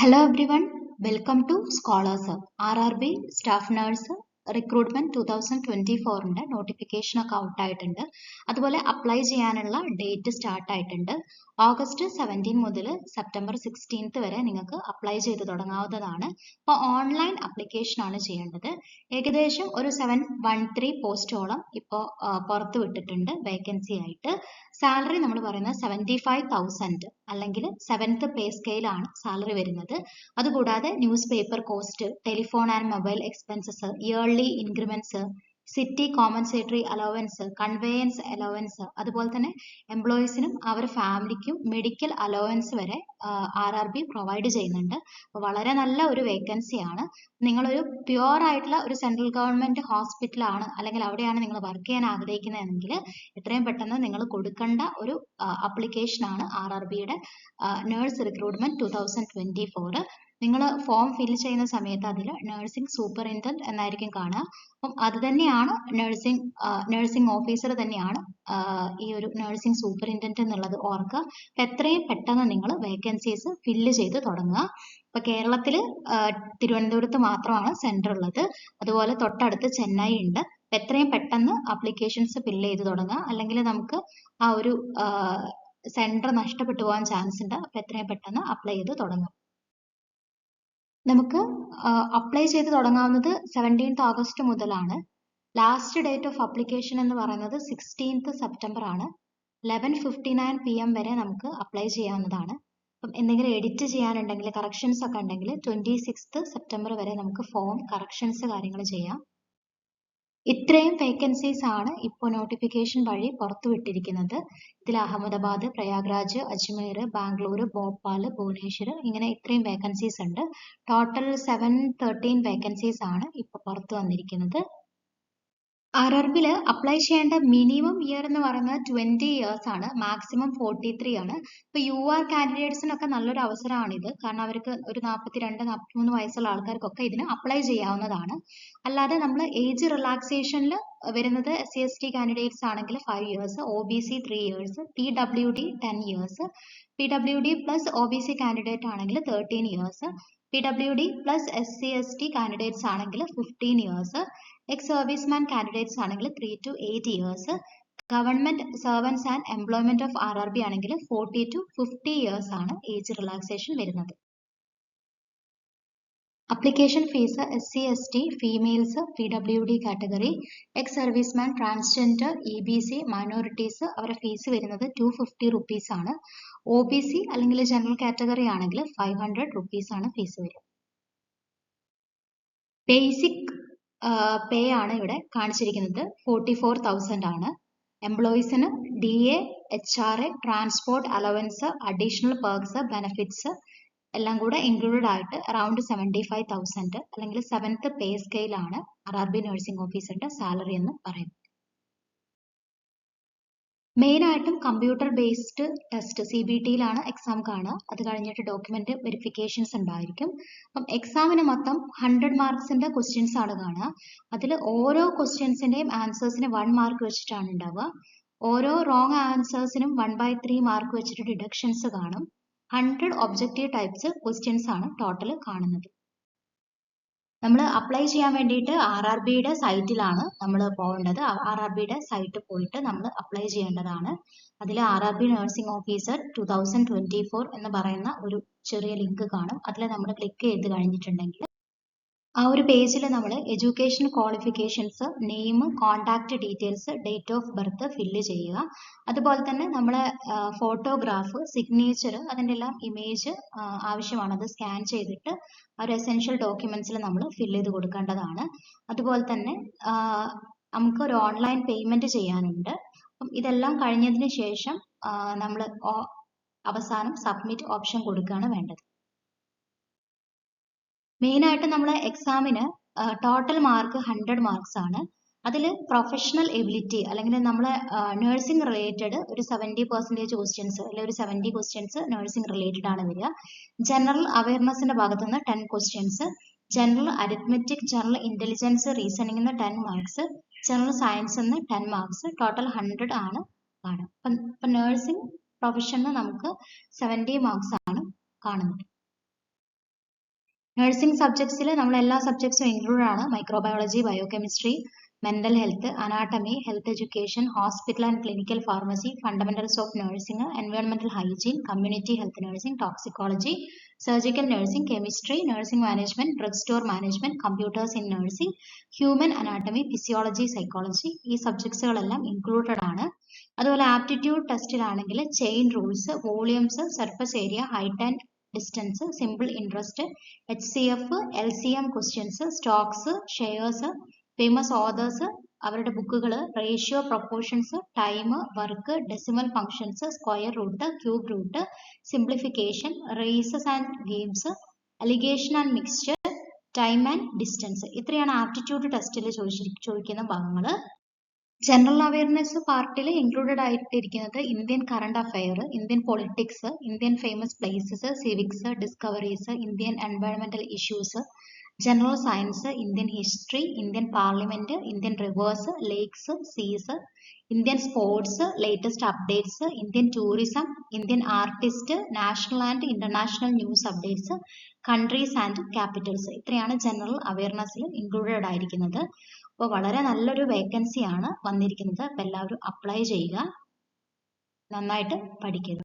Hello everyone, welcome to Scholars RRB Staff Nurse recruitment 2024 notification ഒക്കെ out ആയിട്ടുണ്ട്. അതുപോലെ apply ചെയ്യാനുള്ള ഡേറ്റ് സ്റ്റാർട്ട് ആയിട്ടുണ്ട്. ഓഗസ്റ്റ് 17 മുതൽ സെപ്റ്റംബർ 16 വരെ നിങ്ങൾക്ക് അപ്ലൈ ചെയ്ത് തുടങ്ങാവുന്നതാണ്. അപ്പോൾ ഓൺലൈൻ അപ്ലിക്കേഷൻ ആണ് ചെയ്യേണ്ടത്. ഏകദേശം ഒരു 713 പോസ്റ്റോളം ഇപ്പോൾ പുറത്ത് വിട്ടിട്ടുണ്ട് വേക്കൻസി ആയിട്ട്. സാലറി നമ്മൾ പറയുന്നത് 75,000 അല്ലെങ്കിൽ 7th പേ സ്കെയിലാണ് സാലറി വരുന്നത്. അതുകൂടാതെ news paper cost, telephone and mobile expenses, yearly increments, city compensatory allowance, conveyance allowance, അതുപോലെ തന്നെ എംപ്ലോയീസിനും അവരുടെ ഫാമിലിക്കും മെഡിക്കൽ അലവൻസ് വരെ RRB പ്രൊവൈഡ് ചെയ്യുന്നുണ്ട്. അപ്പോൾ വളരെ നല്ല ഒരു വേക്കൻസിയാണ്. നിങ്ങളൊരു പ്യുവർ ആയിട്ടുള്ള ഒരു സെൻട്രൽ ഗവൺമെന്റ് ഹോസ്പിറ്റലാണ് അല്ലെങ്കിൽ അവിടെയാണ് നിങ്ങൾ വർക്ക് ചെയ്യാൻ ആഗ്രഹിക്കുന്നതെങ്കിൽ എത്രയും പെട്ടെന്ന് നിങ്ങൾ കൊടുക്കേണ്ട ഒരു അപ്ലിക്കേഷനാണ് RRBയുടെ നേഴ്സ് റിക്രൂട്ട്മെന്റ് 2024. നിങ്ങൾ ഫോം ഫിൽ ചെയ്യുന്ന സമയത്ത് അതിൽ നഴ്സിംഗ് സൂപ്പറിൻറ്റൻഡന്റ് എന്നായിരിക്കും കാണുക. അപ്പം അത് തന്നെയാണ് നഴ്സിംഗ് ഓഫീസർ തന്നെയാണ് ഈ ഒരു നഴ്സിംഗ് സൂപ്പറിൻറ്റൻഡന്റ് എന്നുള്ളത് ഓർക്കുക. അപ്പം എത്രയും പെട്ടെന്ന് നിങ്ങൾ വേക്കൻസീസ് ഫില്ല് ചെയ്ത് തുടങ്ങുക. ഇപ്പൊ കേരളത്തിൽ തിരുവനന്തപുരത്ത് മാത്രമാണ് സെന്റർ ഉള്ളത്. അതുപോലെ തൊട്ടടുത്ത് ചെന്നൈ ഉണ്ട്. എത്രയും പെട്ടെന്ന് അപ്ലിക്കേഷൻസ് ഫില്ല് ചെയ്ത് തുടങ്ങുക, അല്ലെങ്കിൽ നമുക്ക് ആ ഒരു സെന്റർ നഷ്ടപ്പെട്ടു പോകാൻ ചാൻസ് ഉണ്ട്. അപ്പൊ എത്രയും പെട്ടെന്ന് അപ്ലൈ ചെയ്ത് തുടങ്ങുക. നമുക്ക് അപ്ലൈ ചെയ്ത് തുടങ്ങാവുന്നത് 17th ഓഗസ്റ്റ് മുതലാണ്. ലാസ്റ്റ് ഡേറ്റ് ഓഫ് അപ്ലിക്കേഷൻ എന്ന് പറയുന്നത് 16th സെപ്റ്റംബർ ആണ്. 11:59 PM വരെ നമുക്ക് അപ്ലൈ ചെയ്യാവുന്നതാണ്. അപ്പം എന്തെങ്കിലും എഡിറ്റ് ചെയ്യാനുണ്ടെങ്കിൽ, കറക്ഷൻസ് ഒക്കെ ഉണ്ടെങ്കിൽ 26th സെപ്റ്റംബർ വരെ നമുക്ക് ഫോം കറക്ഷൻസ് കാര്യങ്ങൾ ചെയ്യാം. ഇത്രയും വേക്കൻസീസ് ആണ് ഇപ്പോൾ നോട്ടിഫിക്കേഷൻ വഴി പുറത്തുവിട്ടിരിക്കുന്നത്. ഇതിൽ അഹമ്മദാബാദ്, പ്രയാഗ്രാജ്, അജ്മീർ, ബാംഗ്ലൂർ, ഭോപ്പാൽ, ഭുവനേശ്വർ ഇങ്ങനെ ഇത്രയും വേക്കൻസീസ് ഉണ്ട്. ടോട്ടൽ 713 വേക്കൻസീസ് ആണ് ഇപ്പോൾ പുറത്തു വന്നിരിക്കുന്നത്. RRBയിൽ അപ്ലൈ ചെയ്യേണ്ട മിനിമം ഇയർ എന്ന് പറയുന്നത് 20 years ആണ്, മാക്സിമം 43 ആണ്. ഇപ്പൊ UR കാൻഡിഡേറ്റ്സിനൊക്കെ നല്ലൊരു അവസരമാണിത്. കാരണം അവർക്ക് ഒരു 42-43 വയസ്സുള്ള ആൾക്കാർക്കൊക്കെ ഇതിന് അപ്ലൈ ചെയ്യാവുന്നതാണ്. അല്ലാതെ നമ്മൾ ഏജ് റിലാക്സേഷനിൽ വരുന്നത് SC/ST കാൻഡിഡേറ്റ്സ് ആണെങ്കിൽ 5 years, OBC 3 years, PWD 10 years, PWD plus OBC candidate ആണെങ്കിൽ 13 years, PWD plus SC/ST candidates ആണെങ്കിൽ 15 years, എക്സ് സർവീസ്മാൻ കാൻഡിഡേറ്റ്സ് ആണെങ്കിൽ 3 to 8 years, government servants and employment of RRB ആണെങ്കിൽ 40 to 50 years ആണ് age relaxation വരുന്നത്. Application fees SC/ST, females, PWD category, ex serviceman, transgender, EBC, minorities അവരുടെ fees വരുന്നത് 250 rupees ആണ്. OBC അല്ലെങ്കിൽ general category ആണെങ്കിൽ 500 rupees ആണ് ഫീസ് വരിക. ബേസിക് പേ ആണ് ഇവിടെ കാണിച്ചിരിക്കുന്നത്, 44,000 ആണ്. എംപ്ലോയീസിന് DA, HRA, transport allowance, additional perks, benefits എല്ലാം കൂടെ ഇൻക്ലൂഡഡ് ആയിട്ട് അറൌണ്ട് 75,000 അല്ലെങ്കിൽ 7th പേ സ്കെയിൽ ആണ് RRB നഴ്സിംഗ് ഓഫീസറുടെ സാലറി എന്ന് പറയുന്നത്. മെയിൻ ആയിട്ടും കമ്പ്യൂട്ടർ ബേസ്ഡ് ടെസ്റ്റ് CBTയിലാണ് എക്സാം കാണുക. അത് കഴിഞ്ഞിട്ട് ഡോക്യുമെന്റ് വെരിഫിക്കേഷൻസ് ഉണ്ടായിരിക്കും. അപ്പം എക്സാമിന് മൊത്തം 100 മാർക്സിന്റെ ക്വസ്റ്റ്യൻസ് ആണ് കാണുക. അതിൽ ഓരോ ക്വസ്റ്റ്യൻസിന്റെയും ആൻസേഴ്സിന് 1 മാർക്ക് വെച്ചിട്ടാണ് ഉണ്ടാവുക. ഓരോ റോങ് ആൻസേഴ്സിനും 1/3 മാർക്ക് വെച്ചിട്ട് ഡിഡക്ഷൻസ് കാണും. 100 ഒബ്ജക്റ്റീവ് ടൈപ്സ് ക്വസ്റ്റ്യൻസ് ആണ് ടോട്ടൽ കാണുന്നത്. നമ്മൾ അപ്ലൈ ചെയ്യാൻ വേണ്ടിയിട്ട് RRBയുടെ സൈറ്റിലാണ് നമ്മൾ പോകേണ്ടത്. RRBയുടെ സൈറ്റിൽ പോയിട്ട് നമ്മൾ അപ്ലൈ ചെയ്യേണ്ടതാണ്. അതിൽ RRB നഴ്സിംഗ് ഓഫീസർ 2024 എന്ന് പറയുന്ന ഒരു ചെറിയ ലിങ്ക് കാണും. അതിൽ നമ്മൾ ക്ലിക്ക് ചെയ്ത് കഴിഞ്ഞിട്ടുണ്ടെങ്കിൽ ആ ഒരു പേജിൽ നമ്മൾ education qualifications, name, contact details, date of birth fill ചെയ്യുക. അതുപോലെ തന്നെ നമ്മളെ ഫോട്ടോഗ്രാഫ്, സിഗ്നേച്ചർ അതിൻ്റെ എല്ലാം ഇമേജ് ആവശ്യമാണ്. അത് സ്കാൻ ചെയ്തിട്ട് ആ ഒരു എസെൻഷ്യൽ ഡോക്യുമെന്റ്സിൽ നമ്മൾ ഫില്ല് ചെയ്ത് കൊടുക്കേണ്ടതാണ്. അതുപോലെ തന്നെ നമുക്ക് ഒരു ഓൺലൈൻ പേയ്മെന്റ് ചെയ്യാനുണ്ട്. അപ്പം ഇതെല്ലാം കഴിഞ്ഞതിന് ശേഷം നമ്മൾ അവസാനം സബ്മിറ്റ് ഓപ്ഷൻ കൊടുക്കുകയാണ് വേണ്ടത്. മെയിൻ ആയിട്ട് നമ്മൾ എക്സാമിന് ടോട്ടൽ മാർക്ക് 100 മാർക്സ് ആണ്. അതിൽ പ്രൊഫഷണൽ എബിലിറ്റി അല്ലെങ്കിൽ നമ്മളെ നഴ്സിംഗ് റിലേറ്റഡ് ഒരു 70% ക്വസ്റ്റ്യൻസ് അല്ലെങ്കിൽ ഒരു 70 ക്വസ്റ്റ്യൻസ് നഴ്സിംഗ് റിലേറ്റഡ് ആണ് വരിക. ജനറൽ അവയർനെസിന്റെ ഭാഗത്തു നിന്ന് 10 questions, general arithmetic, general intelligence, reasoning 10 marks, general science 10 marks, total 100 ആണ് കാണുക. അപ്പം നഴ്സിംഗ് പ്രൊഫഷന് നമുക്ക് 70 മാർക്സ് ആണ് കാണുന്നത്. നഴ്സിംഗ് സബ്ജക്ട്സിൽ നമ്മൾ എല്ലാ സബ്ജക്ട്സും ഇൻക്ലൂഡ് ആണ്. Microbiology, biochemistry, mental health, anatomy, health education, hospital and clinical pharmacy, fundamentals of nursing, എൻവയോൺമെന്റൽ hygiene, community health nursing, toxicology, surgical nursing, chemistry, nursing management, drug store management, computers in nursing, human anatomy, physiology, psychology, ഈ സബ്ജക്ട്സുകളെല്ലാം included ആണ്. അതുപോലെ aptitude ടെസ്റ്റിലാണെങ്കിൽ chain rules, volumes, surface area, height and distance, simple interest, HCF, LCM questions, stocks, shares, famous authors, അവരുടെ ബുക്കുകൾ, ratio, proportions, time, work, decimal functions, square root, cube root, simplification, races and games, alligation and mixture, time and distance. ഇത്രയാണ് aptitude ടെസ്റ്റിൽ ചോദിക്കുന്ന ഭാഗങ്ങൾ. General awareness പാർട്ടിൽ included ആയിട്ടിരിക്കുന്നത് Indian current affair, Indian politics, Indian famous places, civics, discoveries, Indian എൻവയോൺമെന്റൽ issues, general science, Indian history, Indian parliament, Indian rivers, lakes, seas, Indian sports, latest updates, Indian tourism, Indian artist, national and international news updates, countries and capitals. ഇത്രയാണ് general അവയർനെസ്സിൽ included ആയിരിക്കുന്നത്. അപ്പോൾ വളരെ നല്ലൊരു vacancy ആണ് വന്നിരിക്കുന്നത്. അപ്പോൾ എല്ലാവരും അപ്ലൈ ചെയ്യുക, നന്നായിട്ട് പഠിക്കുക.